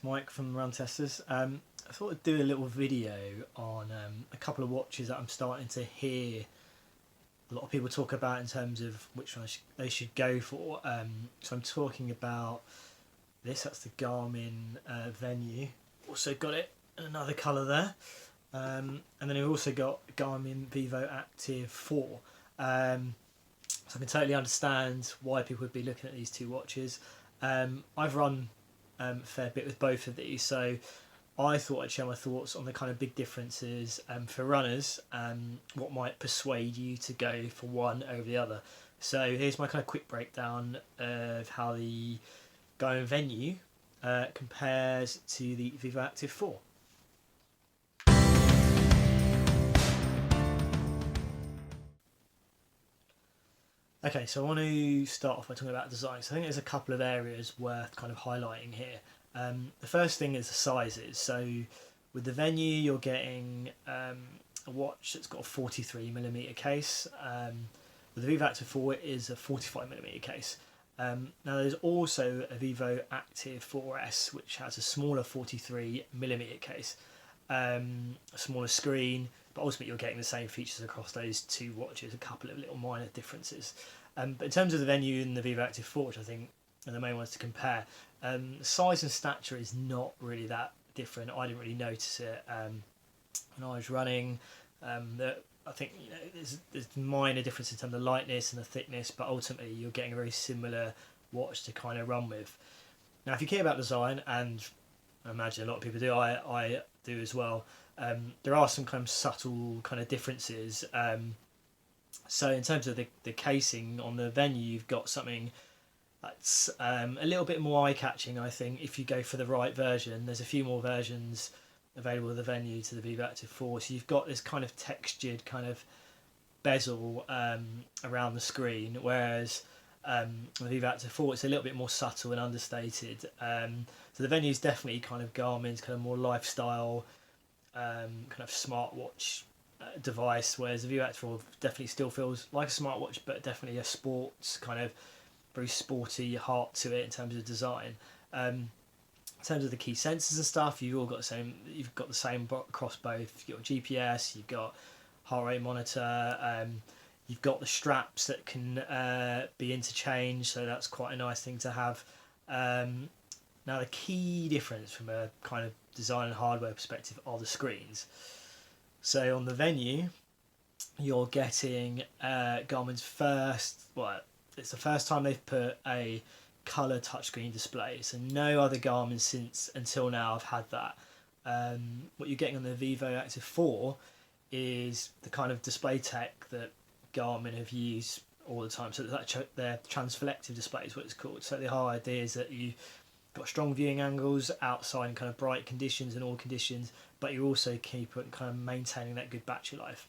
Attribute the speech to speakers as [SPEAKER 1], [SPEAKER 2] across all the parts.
[SPEAKER 1] Mike from Run Testers. I thought I'd do a little video on a couple of watches that I'm starting to hear a lot of people talk about in terms of which one they should go for. So I'm talking about this, that's the Garmin Venu. Also got it in another colour there. And then we've also got Garmin Vivoactive 4. So I can totally understand why people would be looking at these two watches. I've run a fair bit with both of these, so I thought I'd share my thoughts on the kind of big differences for runners and what might persuade you to go for one over the other. So here's my kind of quick breakdown of how the Garmin Venu compares to the Vivoactive 4. Okay, so I want to start off by talking about design. So I think there's a couple of areas worth kind of highlighting here. The first thing is the sizes. So with the Venu, you're getting a watch that's got a 43mm case. With the Vivoactive 4, it is a 45mm case. Now there's also a Vivoactive 4S, which has a smaller 43mm case, a smaller screen, but ultimately you're getting the same features across those two watches, a couple of little minor differences. But in terms of the Venu and the Vivoactive 4, which I think are the main ones to compare, size and stature is not really that different. I didn't really notice it when I was running. I think there's minor difference in terms of lightness and the thickness, but ultimately you're getting a very similar watch to kind of run with. Now, if you care about design, and I imagine a lot of people do, I do as well, there are some kind of subtle kind of differences. So in terms of the casing on the Venu, you've got something that's a little bit more eye-catching, I think, if you go for the right version. There's a few more versions available with the Venu to the Vivoactive 4, so you've got this kind of textured kind of bezel around the screen, whereas with the Vivoactive 4 it's a little bit more subtle and understated. So the Venu is definitely kind of Garmin's kind of more lifestyle kind of smartwatch device, whereas the Vivoactive 4 definitely still feels like a smartwatch, but definitely a sports kind of very sporty heart to it in terms of design. In terms of the key sensors and stuff, you've got the same across both. You've got GPS, you've got heart rate monitor, you've got the straps that can be interchanged, so that's quite a nice thing to have. Now the key difference from a kind of design and hardware perspective are the screens. So on the Venu, you're getting Garmin's it's the first time they've put a colour touchscreen display, so no other Garmin until now have had that. What you're getting on the Vivoactive 4 is the kind of display tech that Garmin have used all the time, so their transflective display is what it's called. So the whole idea is that you've got strong viewing angles outside in kind of bright conditions and all conditions, but you also keep kind of maintaining that good battery life.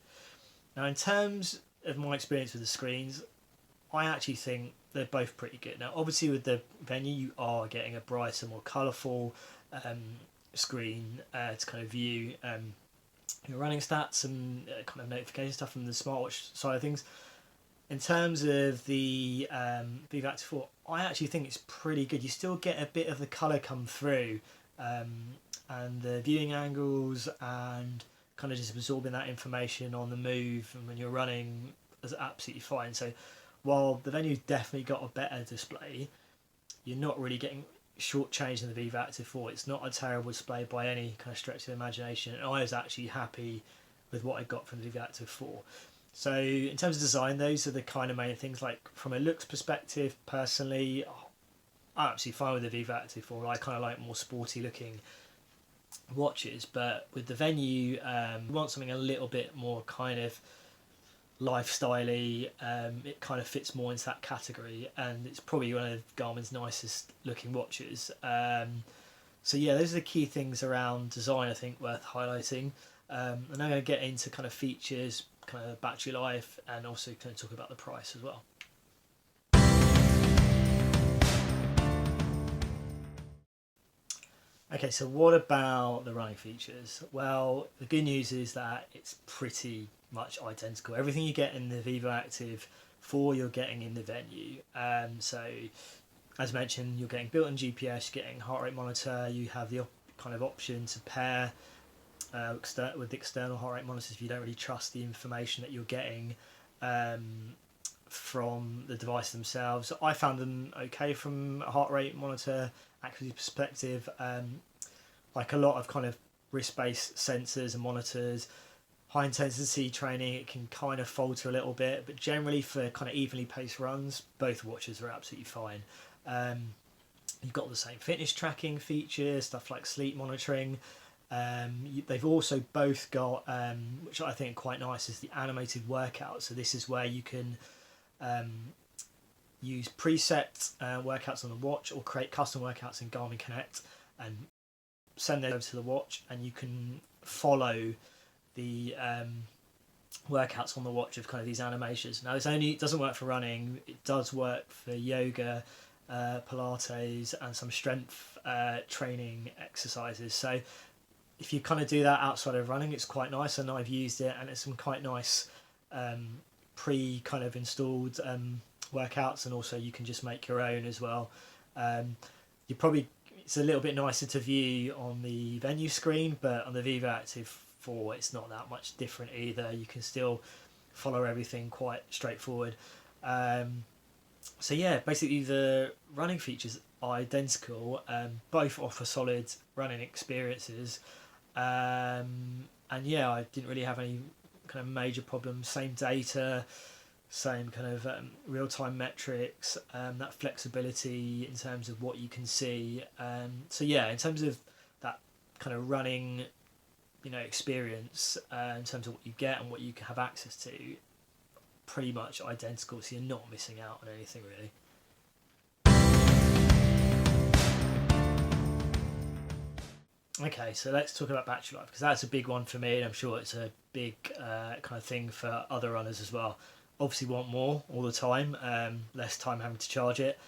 [SPEAKER 1] Now in terms of my experience with the screens, I actually think they're both pretty good. Now obviously with the Venu you are getting a brighter, more colourful screen to kind of view your running stats and kind of notification stuff from the smartwatch side of things. In terms of the Vivoactive 4, I actually think it's pretty good. You still get a bit of the colour come through, and the viewing angles and kind of just absorbing that information on the move and when you're running is absolutely fine. So while the Venu's definitely got a better display, you're not really getting shortchanged in the Vivoactive 4. It's not a terrible display by any kind of stretch of the imagination, and I was actually happy with what I got from the Vivoactive 4. So in terms of design, those are the kind of main things. Like from a looks perspective, personally, I'm absolutely fine with the Vivoactive 4. I kind of like more sporty looking watches, but with the Venu, you want something a little bit more kind of lifestyle-y. It kind of fits more into that category, and it's probably one of Garmin's nicest looking watches. So yeah, those are the key things around design I think worth highlighting. And I'm going to get into kind of features, kind of battery life, and also kind of talk about the price as well. Okay, so what about the running features? Well, the good news is that it's pretty much identical. Everything you get in the Vivoactive 4 you're getting in the Venu. So as mentioned, you're getting built-in GPS, you're getting heart rate monitor, you have the kind of option to pair with external heart rate monitors if you don't really trust the information that you're getting from the device themselves. I found them okay from a heart rate monitor accuracy perspective. Like a lot of kind of wrist-based sensors and monitors, high intensity training, it can kind of falter a little bit, but generally for kind of evenly paced runs, both watches are absolutely fine. You've got the same fitness tracking features, stuff like sleep monitoring. They've also both got, which I think quite nice, is the animated workout. So this is where you can use preset workouts on the watch or create custom workouts in Garmin Connect and send those over to the watch, and you can follow the workouts on the watch of kind of these animations. Now it doesn't work for running, it does work for yoga, Pilates and some strength training exercises. So if you kind of do that outside of running, it's quite nice, and I've used it, and it's some quite nice pre kind of installed workouts, and also you can just make your own as well. It's a little bit nicer to view on the Venu screen, but on the Vivoactive 4 it's not that much different either. You can still follow everything quite straightforward. So yeah, basically the running features are identical. Both offer solid running experiences. And yeah, I didn't really have any kind of major problems. Same data, same kind of real-time metrics, that flexibility in terms of what you can see. So yeah, in terms of that kind of running, experience, in terms of what you get and what you have access to, pretty much identical. So you're not missing out on anything really. Okay, so let's talk about battery life, because that's a big one for me, and I'm sure it's a big kind of thing for other runners as well. Obviously want more all the time, less time having to charge it.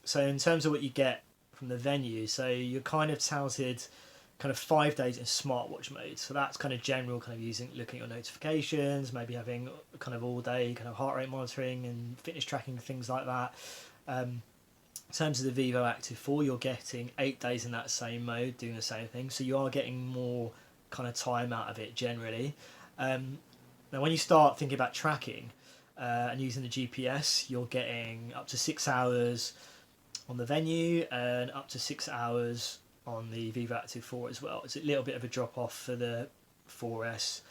[SPEAKER 1] So in terms of what you get from the Venu, so you're kind of touted kind of 5 days in smartwatch mode. So that's kind of general, kind of looking at your notifications, maybe having kind of all day kind of heart rate monitoring and fitness tracking, things like that. In terms of the Vivoactive 4, you're getting 8 days in that same mode, doing the same thing. So you are getting more kind of time out of it generally. Now, when you start thinking about tracking and using the GPS, you're getting up to 6 hours on the Venu and up to 6 hours on the Vivoactive 4 as well. It's a little bit of a drop off for the 4S,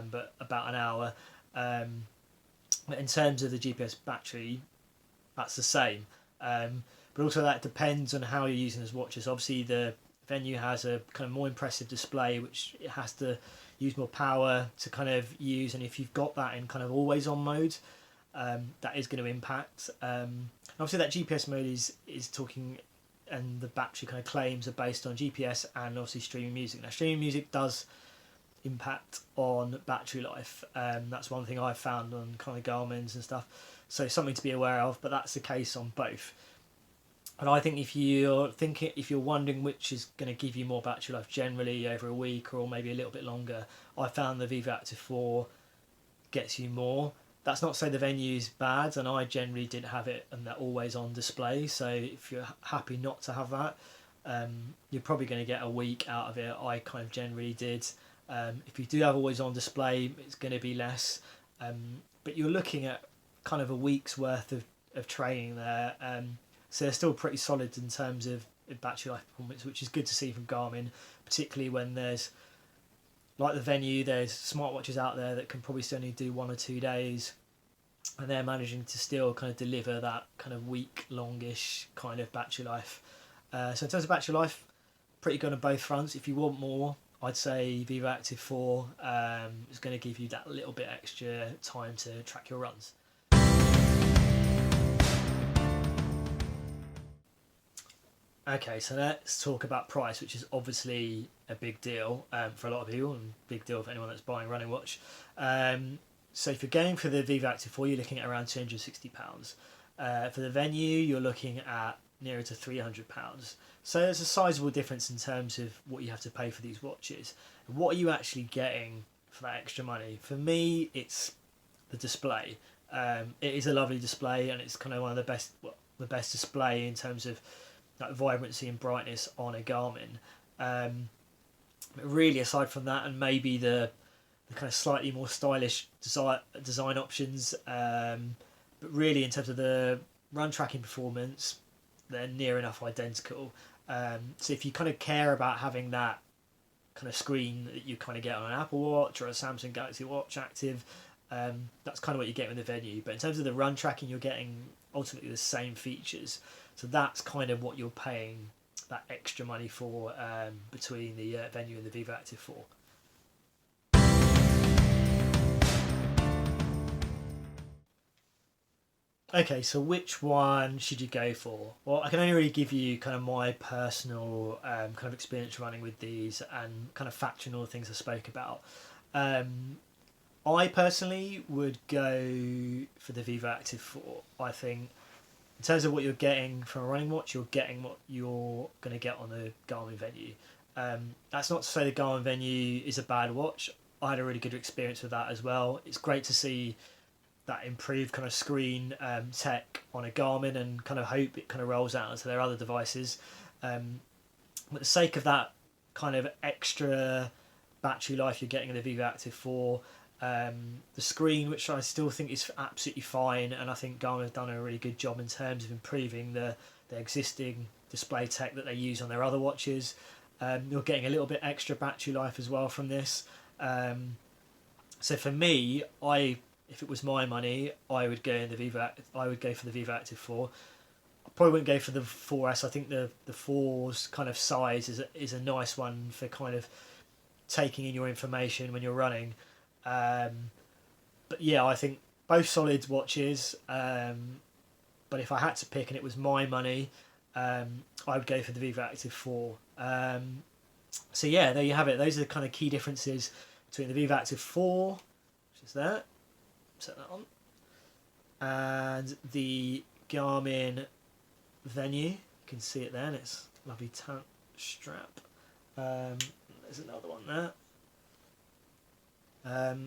[SPEAKER 1] but about an hour. But in terms of the GPS battery, that's the same. But also that depends on how you're using those watches. Obviously, the Venu has a kind of more impressive display, which it has to use more power to kind of use, and if you've got that in kind of always on mode, that is going to impact. Obviously that GPS mode is talking, and the battery kind of claims are based on GPS and obviously streaming music. Now streaming music does impact on battery life. That's one thing I've found on kind of Garmin's and stuff, so something to be aware of, but that's the case on both. And I think if you're wondering which is going to give you more battery life generally over a week or maybe a little bit longer, I found the Vivoactive 4 gets you more. That's not to say the Venu is bad, and I generally didn't have it and that always on display. So if you're happy not to have that, you're probably going to get a week out of it. I kind of generally did. If you do have always on display, it's going to be less. But you're looking at kind of a week's worth of training there. So they're still pretty solid in terms of battery life performance, which is good to see from Garmin, particularly when there's, like the Venu, there's smartwatches out there that can probably still only do 1 or 2 days, and they're managing to still kind of deliver that kind of week-longish kind of battery life. So in terms of battery life, pretty good on both fronts. If you want more, I'd say Vivoactive 4 is going to give you that little bit extra time to track your runs. Okay, so let's talk about price, which is obviously a big deal for a lot of people, and big deal for anyone that's buying a running watch. So if you're going for the Vivoactive 4, you're looking at around £260. For the Venu, you're looking at nearer to £300. So there's a sizable difference in terms of what you have to pay for these watches. What are you actually getting for that extra money? For me, it's the display. It is a lovely display, and it's kind of one of the best, well, the best display in terms of like vibrancy and brightness on a Garmin. But really, aside from that, and maybe the kind of slightly more stylish design options, but really in terms of the run tracking performance, they're near enough identical. So if you kind of care about having that kind of screen that you kind of get on an Apple Watch or a Samsung Galaxy Watch Active, that's kind of what you get with the Venu. But in terms of the run tracking, you're getting ultimately the same features. So that's kind of what you're paying that extra money for, between the Venu and the Vivoactive 4. Okay, so which one should you go for? Well, I can only really give you kind of my personal kind of experience running with these and kind of factoring all the things I spoke about. I personally would go for the Vivoactive 4. I think in terms of what you're getting from a running watch, you're getting what you're going to get on the Garmin Venu. That's not to say the Garmin Venu is a bad watch. I had a really good experience with that as well. It's great to see that improved kind of screen tech on a Garmin, and kind of hope it kind of rolls out into their other devices. For the sake of that kind of extra battery life you're getting in the Vivoactive 4, the screen, which I still think is absolutely fine, and I think Garmin have done a really good job in terms of improving the existing display tech that they use on their other watches. You're getting a little bit extra battery life as well from this. So for me, if it was my money, I would go for the Vivoactive 4. I probably wouldn't go for the 4S. I think the 4's kind of size is a nice one for kind of taking in your information when you're running. But yeah, I think both solid watches. But if I had to pick and it was my money, I would go for the Vivoactive 4. So yeah, there you have it. Those are the kind of key differences between the Vivoactive 4, which is that. Set that on, and the Garmin Venu. You can see it there, and it's a lovely tan strap. There's another one there.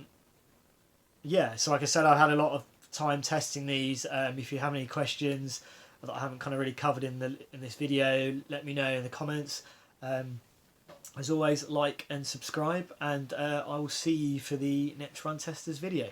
[SPEAKER 1] Yeah, so like I said, I've had a lot of time testing these. If you have any questions that I haven't kind of really covered in this video, let me know in the comments. As always, like and subscribe, and I will see you for the next Run Testers video.